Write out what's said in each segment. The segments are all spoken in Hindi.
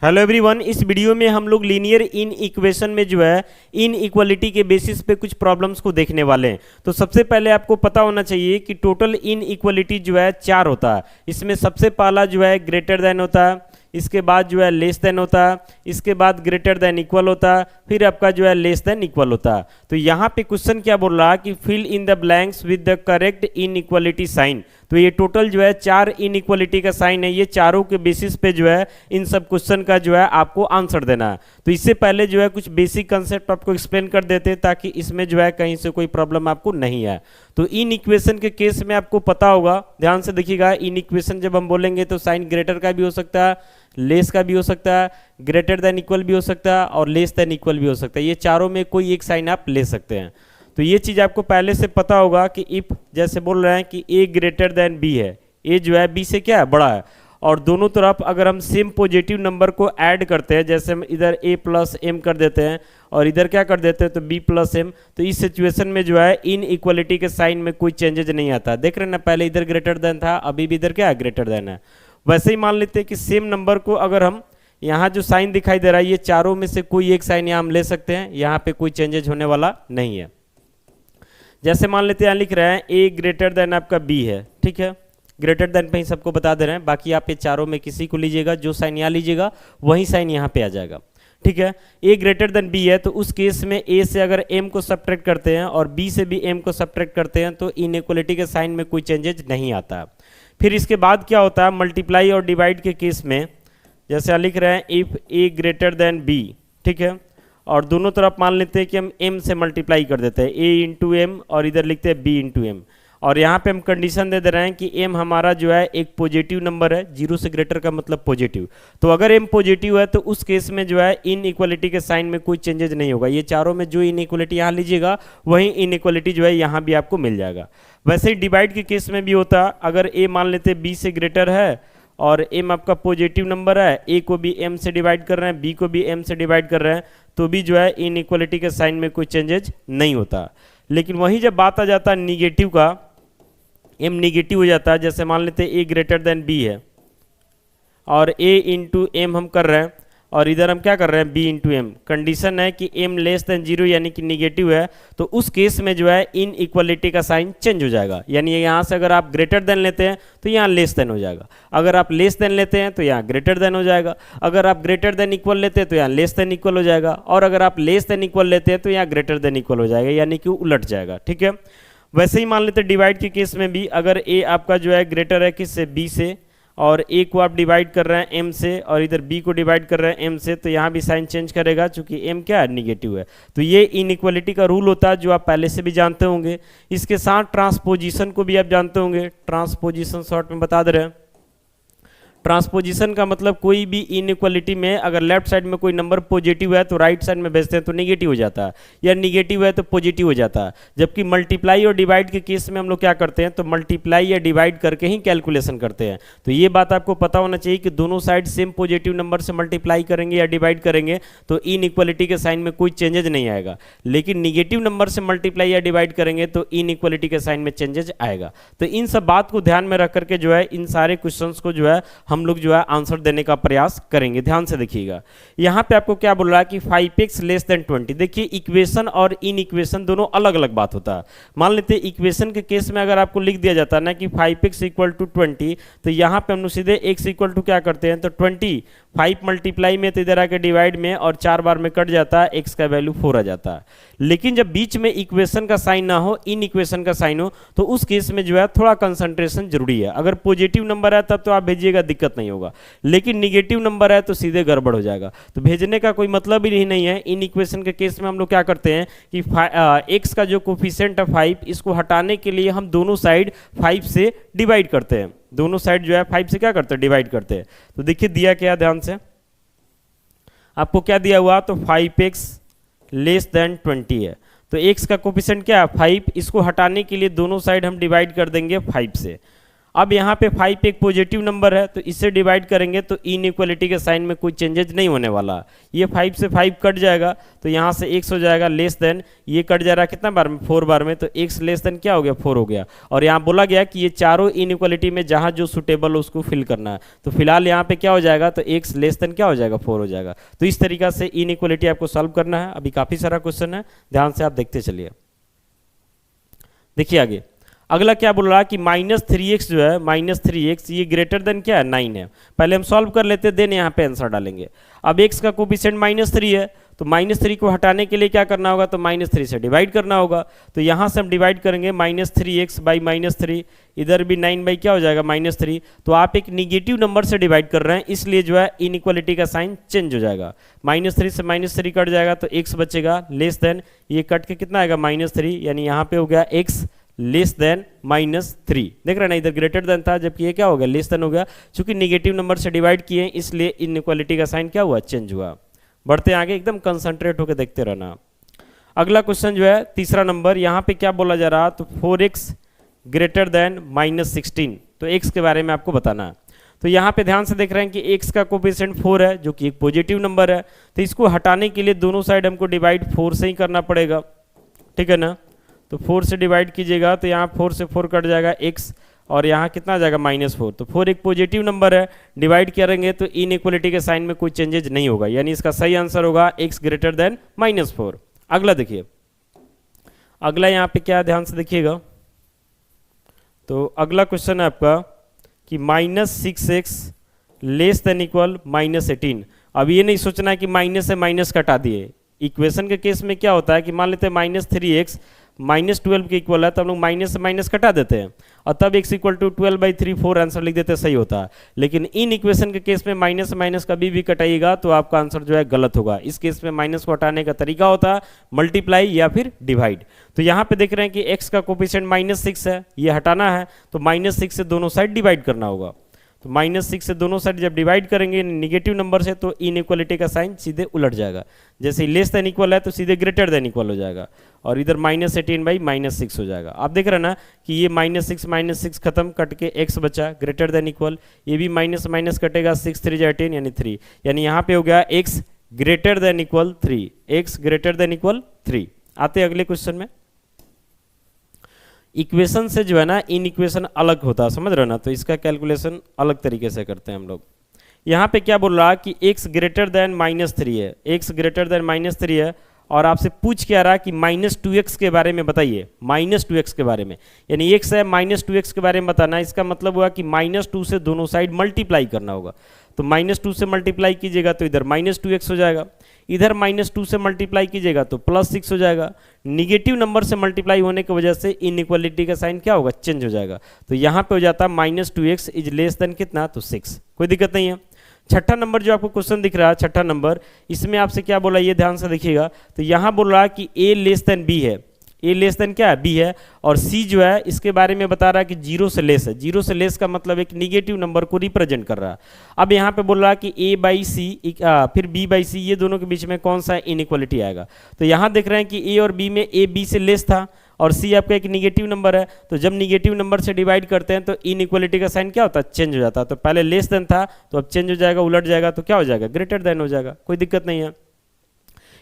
हेलो एवरीवन, इस वीडियो में हम लोग लीनियर इन इक्वेशन में जो है इन इक्वलिटी के बेसिस पे कुछ प्रॉब्लम्स को देखने वाले हैं। तो सबसे पहले आपको पता होना चाहिए कि टोटल इन इक्वलिटी जो है 4 होता है। इसमें सबसे पहला जो है ग्रेटर देन होता है, इसके बाद जो है लेस देन होता है, इसके बाद ग्रेटर देन इक्वल होता है, फिर आपका जो है लेस देन इक्वल होता है। तो यहाँ पे क्वेश्चन क्या बोल रहा है कि fill in the blanks with the correct inequality sign. तो ये टोटल जो है 4 इन इक्वलिटी का साइन है, ये चारों के बेसिस पे जो है इन सब क्वेश्चन का जो है आपको आंसर देना है। तो इससे पहले जो है कुछ बेसिक कंसेप्ट आपको एक्सप्लेन कर देते हैं ताकि इसमें जो है कहीं से कोई प्रॉब्लम आपको नहीं आए। तो इन इक्वेशन के केस में आपको पता होगा, ध्यान से देखिएगा, इन इक्वेशन जब हम बोलेंगे तो साइन ग्रेटर का भी हो सकता है, लेस का भी हो सकता है, ग्रेटर देन इक्वल भी हो सकता है और लेस देन इक्वल भी हो सकता है। ये चारों में कोई एक साइन आप ले सकते हैं। तो ये चीज़ आपको पहले से पता होगा कि इफ जैसे बोल रहे हैं कि ए ग्रेटर देन बी है, ए जो है बी से क्या है बड़ा है, और दोनों तरफ अगर हम सेम पॉजिटिव नंबर को ऐड करते हैं, जैसे हम इधर ए प्लस एम कर देते हैं और इधर क्या कर देते हैं तो बी प्लस एम, तो इस सिचुएशन में जो है इन इक्वलिटी के साइन में कोई चेंजेज नहीं आता। देख रहे हैं ना, पहले इधर ग्रेटर देन था, अभी भी इधर क्या है ग्रेटर देन है। वैसे ही मान लेते हैं कि सेम नंबर को अगर हम यहाँ जो साइन दिखाई दे रहा है, ये चारों में से कोई एक साइन यहाँ हम ले सकते हैं, यहाँ पे कोई चेंजेज होने वाला नहीं है। जैसे मान लेते हैं यहाँ लिख रहे हैं ए ग्रेटर देन आपका बी है, ठीक है, ग्रेटर देन पे ही सबको बता दे रहे हैं, बाकी आप ये चारों में किसी को लीजिएगा, जो साइन यहाँ लीजिएगा वही साइन यहाँ पे आ जाएगा, ठीक है। ए ग्रेटर देन बी है तो उस केस में ए से अगर एम को सब्ट्रैक्ट करते हैं और बी से भी एम को सब्ट्रैक्ट करते हैं तो इनइक्वलिटी के साइन में कोई चेंजेज नहीं आता। फिर इसके बाद क्या होता है, मल्टीप्लाई और डिवाइड के केस में जैसे यहाँ लिख रहे हैं if A greater than B, ठीक है, और दोनों तरफ मान लेते हैं कि हम m से मल्टीप्लाई कर देते हैं, a इंटू एम और इधर लिखते हैं b इंटू एम, और यहाँ पे हम कंडीशन दे रहे हैं कि m हमारा जो है एक पॉजिटिव नंबर है, 0 से ग्रेटर का मतलब पॉजिटिव। तो अगर m पॉजिटिव है तो उस केस में जो है इन इक्वलिटी के साइन में कोई चेंजेज नहीं होगा। ये चारों में जो इन इक्वलिटी यहाँ लीजिएगा वही इन इक्वलिटी जो है यहाँ भी आपको मिल जाएगा। वैसे ही डिवाइड के केस में भी होता, अगर a मान लेते b से ग्रेटर है और m आपका पॉजिटिव नंबर है, a को भी m से डिवाइड कर रहे हैं, b को भी m से डिवाइड कर रहे हैं, तो भी जो है इन इक्वलिटी के साइन में कोई चेंजेज नहीं होता। लेकिन वहीं जब बात आ जाता है निगेटिव का, m निगेटिव हो जाता है, जैसे मान लेते हैं a ग्रेटर देन b है और a इंटू एम हम कर रहे हैं और इधर हम क्या कर रहे हैं b इंटू एम, कंडीशन है कि m लेस देन 0 यानी कि निगेटिव है, तो उस केस में जो है इन इक्वलिटी का साइन चेंज हो जाएगा। यानी यहाँ से अगर आप ग्रेटर देन लेते हैं तो यहाँ लेस देन हो जाएगा, अगर आप लेस देन लेते हैं तो यहाँ ग्रेटर देन हो जाएगा, अगर आप ग्रेटर देन इक्वल लेते हैं तो यहाँ लेस देन इक्वल हो जाएगा, और अगर आप लेस देन इक्वल लेते हैं तो यहाँ ग्रेटर देन इक्वल हो जाएगा, यानी कि उलट जाएगा, ठीक है। वैसे ही मान लेते हैं डिवाइड के केस में भी, अगर a आपका जो है ग्रेटर है किससे, b से, और a को आप डिवाइड कर रहे हैं m से और इधर b को डिवाइड कर रहे हैं m से, तो यहाँ भी साइन चेंज करेगा चूंकि m क्या है निगेटिव है। तो ये इनइक्वलिटी का रूल होता है जो आप पहले से भी जानते होंगे। इसके साथ ट्रांसपोजिशन को भी आप जानते होंगे, ट्रांसपोजिशन शॉर्ट में बता दे रहे हैं। ट्रांसपोजिशन का मतलब कोई भी इनइक्वलिटी में अगर लेफ्ट साइड में कोई नंबर पॉजिटिव है तो राइट साइड में भेजते हैं तो नेगेटिव हो जाता है, या निगेटिव है तो पॉजिटिव हो जाता है। जबकि मल्टीप्लाई और डिवाइड के केस में हम लोग क्या करते हैं तो मल्टीप्लाई या डिवाइड करके ही कैलकुलेशन करते हैं। तो ये बात आपको पता होना चाहिए कि दोनों साइड सेम पॉजिटिव नंबर से मल्टीप्लाई करेंगे या डिवाइड करेंगे तो इनइक्वलिटी के साइन में कोई चेंजेज नहीं आएगा, लेकिन निगेटिव नंबर से मल्टीप्लाई या डिवाइड करेंगे तो इनइक्वलिटी के साइन में चेंजेज आएगा। तो इन सब बात को ध्यान में रख करके जो है इन सारे क्वेश्चन को जो है हम लोग जो है आंसर देने का प्रयास करेंगे। ध्यान से देखिएगा, यहाँ पे आपको क्या बोल रहा है कि 5x लेस देन 20। देखिए इक्वेशन और इन इक्वेशन दोनों अलग अलग बात होता है। मान लेते हैं इक्वेशन के केस में अगर आपको लिख दिया जाता है ना कि 5x इक्वल टू 20, तो यहाँ पे हम लोग सीधे x इक्वल टू क्या करते हैं तो 20, 5 मल्टीप्लाई में तो इधर आके डिवाइड में और 4 बार में कट जाता है, x का वैल्यू 4 आ जाता है। लेकिन जब बीच में इक्वेशन का साइन ना हो, इन इक्वेशन का साइन हो, तो उस केस में जो है थोड़ा कंसंट्रेशन जरूरी है। अगर पॉजिटिव नंबर है तब तो आप भेजिएगा, दिक्कत नहीं होगा, लेकिन निगेटिव नंबर है तो सीधे गड़बड़ हो जाएगा, तो भेजने का कोई मतलब ही नहीं है। इन इक्वेशन के केस में हम लोग क्या करते हैं कि x का जो कोफिशिएंट है 5, इसको हटाने के लिए हम दोनों साइड 5 से डिवाइड करते हैं, दोनों साइड जो है 5 से क्या करते हैं डिवाइड करते हैं। तो देखिए दिया क्या, ध्यान से आपको क्या दिया हुआ, तो 5x लेस देन 20 है, तो x का कोफिशिएंट क्या है 5, इसको हटाने के लिए दोनों साइड हम डिवाइड कर देंगे 5 से। अब यहाँ पे 5 एक पॉजिटिव नंबर है, तो इससे डिवाइड करेंगे तो इनइक्वालिटी के साइन में कोई चेंजेज नहीं होने वाला। ये 5 से 5 कट जाएगा, तो यहाँ से x हो जाएगा लेस देन, ये कट जा रहा है कितना बार में, 4 बार में, तो x लेस देन क्या हो गया, 4 हो गया। और यहाँ बोला गया कि ये चारों इनइक्वालिटी में जहाँ जो सुटेबल हो उसको फिल करना है, तो फिलहाल यहाँ पे क्या हो जाएगा, तो x लेस देन क्या हो जाएगा, 4 हो जाएगा। तो इस तरीका से इनइक्वालिटी आपको सॉल्व करना है। अभी काफ़ी सारा क्वेश्चन है, ध्यान से आप देखते चलिए। देखिए आगे अगला क्या बोल रहा है कि -3x जो है, -3x ये ग्रेटर देन क्या है, 9 है। पहले हम सॉल्व कर लेते, देन यहाँ पे आंसर डालेंगे। अब x का कोफिशिएंट -3 है, तो -3 को हटाने के लिए क्या करना होगा, तो -3 से डिवाइड करना होगा। तो यहाँ से हम डिवाइड करेंगे -3x बाई -3, इधर भी 9 बाई क्या हो जाएगा, -3। तो आप एक निगेटिव नंबर से डिवाइड कर रहे हैं, इसलिए जो है इनइक्वालिटी का साइन चेंज हो जाएगा। -3 से -3 कट जाएगा, तो x बचेगा लेस देन, ये कट के कितना आएगा, -3, यानी यहाँ पे हो गया x लेस देन -3। देख रहे हैं ना, इधर ग्रेटर देन था जबकि ये क्या हो गया, लेस देन हो गया। चूंकि निगेटिव नंबर से डिवाइड किए इसलिए इनइक्वालिटी का साइन क्या हुआ, चेंज हुआ। बढ़ते आगे, एकदम कंसंट्रेट होकर देखते रहना। अगला क्वेश्चन जो है तीसरा नंबर, यहाँ पे क्या बोला जा रहा, तो 4x ग्रेटर देन -16, तो x के बारे में आपको बताना है। तो यहाँ पे ध्यान से देख रहे हैं कि x का कोफिशिएंट 4 है, जो कि एक पॉजिटिव नंबर है। तो इसको हटाने के लिए दोनों साइड हमको डिवाइड 4 से ही करना पड़ेगा, ठीक है ना। तो 4 से डिवाइड कीजिएगा, तो यहाँ 4 से 4 कट जाएगा x, और यहाँ कितना आ जाएगा, -4। तो 4 एक पॉजिटिव नंबर है, डिवाइड करेंगे तो इनइक्वालिटी के साइन में कोई चेंजेज नहीं होगा, यानी इसका सही आंसर होगा x ग्रेटर देन -4। अगला देखिए, अगला यहाँ पे क्या, ध्यान से देखिएगा। तो अगला क्वेश्चन है आपका कि -6x लेस देन इक्वल -18। अब ये नहीं सोचना है कि माइनस से माइनस कटा दिए। इक्वेशन के केस में क्या होता है कि मान लेते हैं -3x -12 के इक्वल है, तो हम लोग माइनस से माइनस कटा देते हैं और तब x इक्वल टू 12/3 4 आंसर लिख देते हैं, सही होता है। लेकिन इन इक्वेशन के केस में माइनस से माइनस कभी भी कटाइएगा तो आपका आंसर जो है गलत होगा। इस केस में माइनस को हटाने का तरीका होता है मल्टीप्लाई या फिर डिवाइड। तो यहाँ पे देख रहे हैं कि x का कोफिशिएंट -6 है, ये हटाना है तो -6 से दोनों साइड डिवाइड करना होगा। तो -6 से दोनों साइड जब डिवाइड करेंगे निगेटिव नंबर से तो इनइक्वालिटी का साइन सीधे उलट जाएगा। जैसे लेस देन इक्वल है तो सीधे ग्रेटर देन इक्वल हो जाएगा और इधर -18/-6 हो जाएगा। आप देख रहे हैं ना कि ये -6 खत्म, कट के x बचा ग्रेटर देन इक्वल, ये भी माइनस माइनस कटेगा, 6 3 18 यानी 3, यानी यहाँ पे हो गया x greater than equal 3, x greater than equal 3। आते अगले क्वेश्चन में। इक्वेशन से जो है ना इन इक्वेशन अलग होता है, समझ रहे हो ना, तो इसका कैलकुलेशन अलग तरीके से करते हैं हम लोग। यहाँ पे क्या बोल रहा है कि x ग्रेटर देन -3 है, x ग्रेटर देन -3 है और आपसे पूछ क्या रहा है कि -2x के बारे में बताइए, -2x के बारे में, यानी x है -2x के बारे में बताना। इसका मतलब हुआ कि -2 से दोनों साइड मल्टीप्लाई करना होगा। तो -2 से मल्टीप्लाई कीजिएगा तो इधर -2x हो जाएगा, इधर -2 से मल्टीप्लाई कीजिएगा तो +6 हो जाएगा। निगेटिव नंबर से मल्टीप्लाई होने की वजह से इनइक्वालिटी का साइन क्या होगा, चेंज हो जाएगा। तो यहाँ पे हो जाता है -2x इज लेस देन कितना, तो 6, कोई दिक्कत नहीं है। छठा नंबर जो आपको क्वेश्चन दिख रहा है, छठा नंबर, इसमें आपसे क्या बोला ये ध्यान से देखिएगा। तो यहाँ बोल रहा है कि a लेस देन b है, a लेस देन क्या है, b है, और c जो है इसके बारे में बता रहा है कि 0 से लेस है। 0 से लेस का मतलब एक निगेटिव नंबर को रिप्रेजेंट कर रहा है। अब यहाँ पे बोल रहा है कि a/c फिर b/c, ये दोनों के बीच में कौन सा इनइक्वालिटी आएगा। तो यहाँ देख रहे हैं कि a और b में a b से लेस था और c आपका एक निगेटिव नंबर है। तो जब निगेटिव नंबर से डिवाइड करते हैं तो इनइक्वालिटी का साइन क्या होता है, चेंज हो जाता है। तो पहले लेस देन था तो अब चेंज हो जाएगा, उलट जाएगा तो क्या हो जाएगा, ग्रेटर देन हो जाएगा, कोई दिक्कत नहीं है।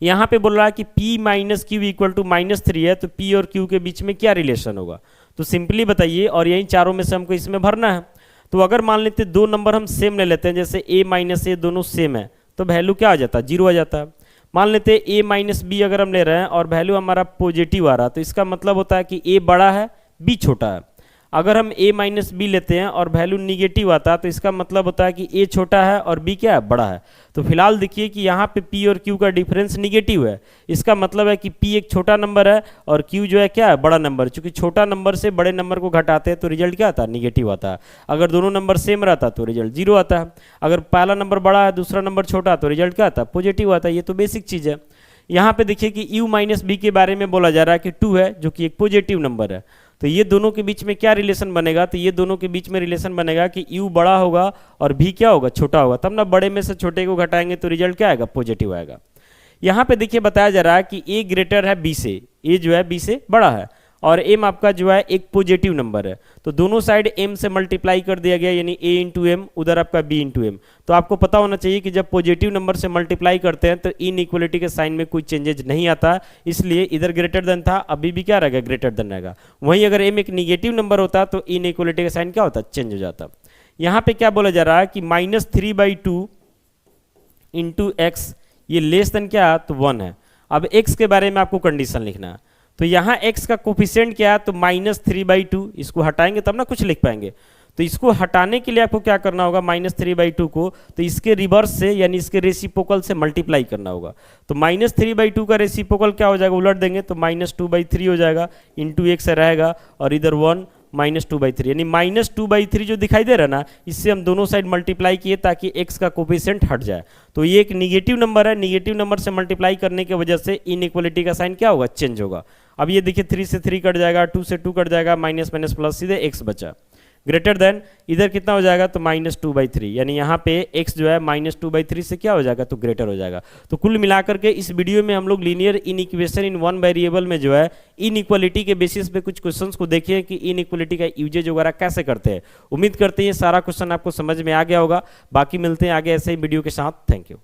यहाँ पे बोल रहा है कि p - q इक्वल टू -3 है, तो p और q के बीच में क्या रिलेशन होगा, तो सिंपली बताइए। और यही चारों में से हमको इसमें भरना है। तो अगर मान लेते दो नंबर हम सेम ले लेते हैं, जैसे a - a दोनों सेम है तो वैल्यू क्या आ जाता है, 0 आ जाता है। मान लेते हैं a - b अगर हम ले रहे हैं और वैल्यू हमारा पॉजिटिव आ रहा है, तो इसका मतलब होता है कि a बड़ा है b छोटा है। अगर हम a - b लेते हैं और वैल्यू निगेटिव आता है तो इसका मतलब होता है कि a छोटा है और b क्या है, बड़ा है। तो फिलहाल देखिए कि यहाँ पे p और q का डिफरेंस निगेटिव है, इसका मतलब है कि p एक छोटा नंबर है और q जो है क्या है, बड़ा नंबर। चूंकि छोटा नंबर से बड़े नंबर को घटाते हैं तो रिजल्ट क्या आता है, निगेटिव आता है। अगर दोनों नंबर सेम रहता तो रिजल्ट 0 आता है। अगर पहला नंबर बड़ा है दूसरा नंबर छोटा तो रिजल्ट क्या आता है, पॉजिटिव आता है। ये तो बेसिक चीज़ है। यहाँ पे देखिए कि u - b के बारे में बोला जा रहा है कि 2 है, जो कि एक पॉजिटिव नंबर है। तो ये दोनों के बीच में क्या रिलेशन बनेगा, तो ये दोनों के बीच में रिलेशन बनेगा कि u बड़ा होगा और b क्या होगा, छोटा होगा। तब ना बड़े में से छोटे को घटाएंगे तो रिजल्ट क्या आएगा, पॉजिटिव आएगा। यहाँ पे देखिए बताया जा रहा है कि a ग्रेटर है b से, a जो है b से बड़ा है और m आपका जो है एक पॉजिटिव नंबर है, तो दोनों साइड m से मल्टीप्लाई कर दिया गया, यानी a इंटू एम, उधर आपका b इंटू एम। तो आपको पता होना चाहिए कि जब पॉजिटिव नंबर से मल्टीप्लाई करते हैं तो इनइक्वलिटी के साइन में कोई चेंजेज नहीं आता, इसलिए इधर ग्रेटर देन था, अभी भी क्या रहेगा, ग्रेटर देन रहेगा। वहीं अगर m एक निगेटिव नंबर होता तो इनइक्वलिटी का साइन क्या होता, चेंज हो जाता। यहाँ पे क्या बोला जा रहा है कि -3/2 इंटू एक्स, ये लेस देन क्या, तो 1 है। अब x के बारे में आपको कंडीशन लिखना है, तो यहाँ x का कोफिशिएंट क्या है, तो -3/2, इसको हटाएंगे तब ना कुछ लिख पाएंगे। तो इसको हटाने के लिए आपको क्या करना होगा, -3/2 को तो इसके रिवर्स से यानी इसके रेसिप्रोकल से मल्टीप्लाई करना होगा। तो -3/2 का रेसिप्रोकल क्या हो जाएगा, उलट देंगे तो -2/3 हो जाएगा, इंटू x रहेगा और इधर 1 -2/3, यानी -2/3 जो दिखाई दे रहा है ना, इससे हम दोनों साइड मल्टीप्लाई किए ताकि x का कोफिशिएंट हट जाए। तो ये एक निगेटिव नंबर है, निगेटिव नंबर से मल्टीप्लाई करने की वजह से इनइक्वलिटी का साइन क्या होगा, चेंज होगा। अब ये देखिए 3 से 3 कट जाएगा, 2 से 2 कट जाएगा, माइनस माइनस प्लस, सीधे x बचा। ग्रेटर देन इधर कितना हो जाएगा, तो -2/3, यानी यहाँ पे x जो है -2/3 से क्या हो जाएगा, तो ग्रेटर हो जाएगा। तो कुल मिलाकर के इस वीडियो में हम लोग linear inequation in one variable में जो है इनइक्वालिटी के बेसिस पे कुछ क्वेश्चंस को देखे कि इनइक्वालिटी का यूजेज वगैरह कैसे करते हैं। उम्मीद करते हैं ये सारा क्वेश्चन आपको समझ में आ गया होगा। बाकी मिलते हैं आगे ऐसे ही वीडियो के साथ। Thank you.